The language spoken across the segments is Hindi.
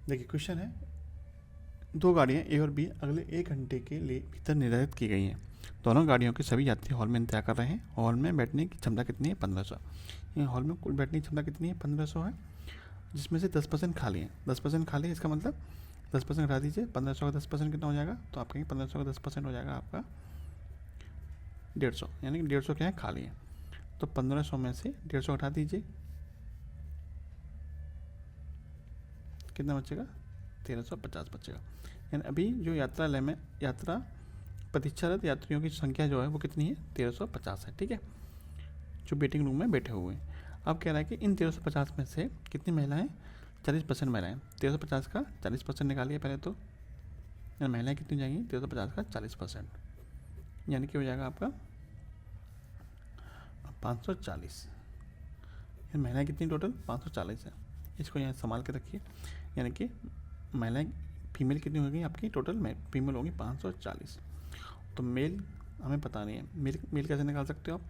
देखिए क्वेश्चन है, दो गाड़ियाँ ए और बी अगले 1 घंटे के लिए भीतर निर्धारित की गई हैं। दोनों गाड़ियों के सभी यात्री हॉल में इंतजार कर रहे हैं। हॉल में बैठने की क्षमता कितनी है? 1500। ये हॉल में कुल बैठने की क्षमता कितनी है? 1500 है, जिसमें से 10% खाली है। 10% खाली है, इसका मतलब 10% हटा दीजिए। 1500 का 10% कितना हो जाएगा? तो आप कहेंगे 1500 का 10% हो जाएगा आपका 150, यानी कि 150 क्या है? खाली है। तो 1500 में से 150 हटा दीजिए, कितना बचेगा? 1350 बचेगा। यानी अभी जो यात्रा प्रतीक्षारत यात्रियों की संख्या जो है वो कितनी है? 1350 है। ठीक है, जो वेटिंग रूम में बैठे हुए हैं। अब कह रहा है कि इन 1350 में से कितनी महिलाएं? 40% महिलाएं। 1350 का 40% निकालिए पहले तो, यानी महिलाएं कितनी जाएंगी? 1350 का 40%, यानी कि हो जाएगा आपका 540। महिलाएं कितनी टोटल? 540 है। इसको यहाँ संभाल के रखिए, यानी कि महिलाएं फीमेल कितनी होगी आपकी? टोटल में फीमेल होगी 540। तो मेल हमें पता नहीं है, मेल कैसे निकाल सकते हो आप?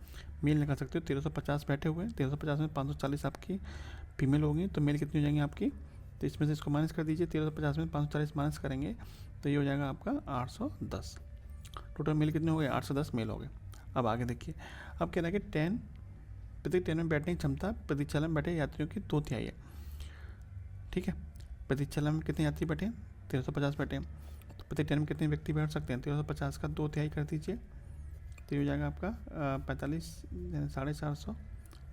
मेल निकाल सकते हो, 1350 बैठे हुए हैं, 1350 में 540 आपकी फीमेल होगी, तो मेल कितनी हो जाएंगी आपकी? तो इसमें से इसको माइनस कर दीजिए, 1350 में 540 माइनस करेंगे तो ये हो जाएगा आपका 810। टोटल मेल कितने हो गए? 810 मेल हो गए। अब आगे देखिए, अब कह रहा है कि प्रत्येक ट्रेन में बैठने की क्षमता प्रतीक्षालय में बैठे यात्रियों की 2/3 है। ठीक है, प्रतीक्षालय में कितने यात्री बैठे हैं? 1350 बैठे हैं। तो प्रत्येक ट्रेन में कितने व्यक्ति बैठ सकते हैं? 1350 का 2/3 कर दीजिए, तो ये हो जाएगा आपका 45, 450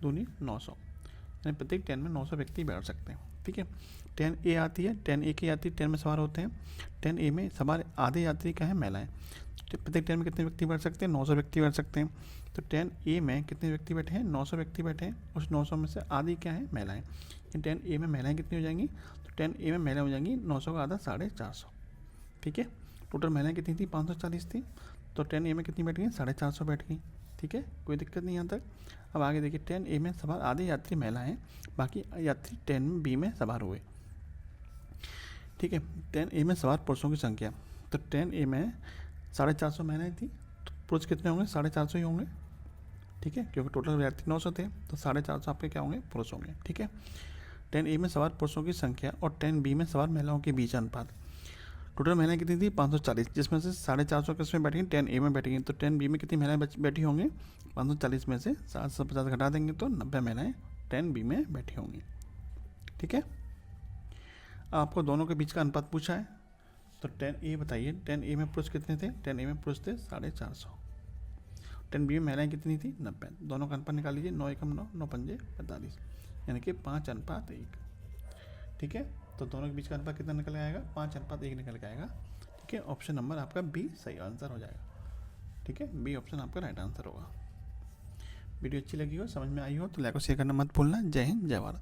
दूनी 900, यानी प्रत्येक ट्रेन में 900 व्यक्ति बैठ सकते हैं। ठीक है, ट्रेन ए आती है, ट्रेन ए के यात्री ट्रेन में सवार होते हैं। ट्रेन ए में सवार आधे यात्री क्या है? महिलाएं। प्रत्येक ट्रेन में कितने व्यक्ति बैठ सकते हैं? 900 व्यक्ति बैठ सकते हैं। तो ट्रेन ए में कितने व्यक्ति बैठे हैं? 900 व्यक्ति बैठे हैं। उस 900 में से आधी क्या है? महिलाएं। ट्रेन ए में महिलाएं कितनी हो जाएंगी? तो ट्रेन ए में महिलाएं हो जाएंगी 900 का आधा 450। ठीक है, टोटल महिलाएं कितनी थी? 540 थी। तो ट्रेन ए में कितनी बैठ गई? 450 बैठ गई। ठीक है, कोई दिक्कत नहीं यहाँ तक। अब आगे देखिए, ट्रेन ए में सवार आधे यात्री महिला हैं, बाकी यात्री ट्रेन बी में सवार हुए। ठीक है, ट्रेन ए में सवार पुरुषों की संख्या, तो ट्रेन ए में 450 महिलाएं थी, तो पुरुष कितने होंगे? 450 ही होंगे। ठीक है, क्योंकि टोटल यात्री 900 थे, तो 450 आपके क्या होंगे? पुरुष होंगे। ठीक है, ट्रेन ए में सवार पुरुषों की संख्या और ट्रेन बी में सवार महिलाओं के बीच अनुपात। टोटल महिलाएं कितनी थी? 540, जिसमें से 450 किसमें बैठेंगी? ट्रेन ए में बैठेंगी। तो ट्रेन बी में कितनी महिलाएं बैठी होंगी? 540 में से 750 घटा देंगे तो 90 महिलाएं ट्रेन बी में बैठी होंगी। ठीक है, आपको दोनों के बीच का अनुपात पूछा है, तो ट्रेन ए बताइए, ट्रेन ए में पुरुष कितने थे? ट्रेन ए में पुरुष थे 450। ट्रेन बी में महिलाएं कितनी थी? 90। दोनों का अनुपात निकाल लीजिए, 9 एकम 9, 9 पंजे 45, यानी कि 5:1। ठीक है, तो दोनों के बीच का अनुपात कितना निकल आएगा? 5:1 निकल के आएगा। ठीक है, ऑप्शन नंबर आपका बी सही आंसर हो जाएगा। ठीक है, बी ऑप्शन आपका राइट आंसर होगा। वीडियो अच्छी लगी हो, समझ में आई हो तो लाइक और शेयर करना मत भूलना। जय हिंद, जय भारत।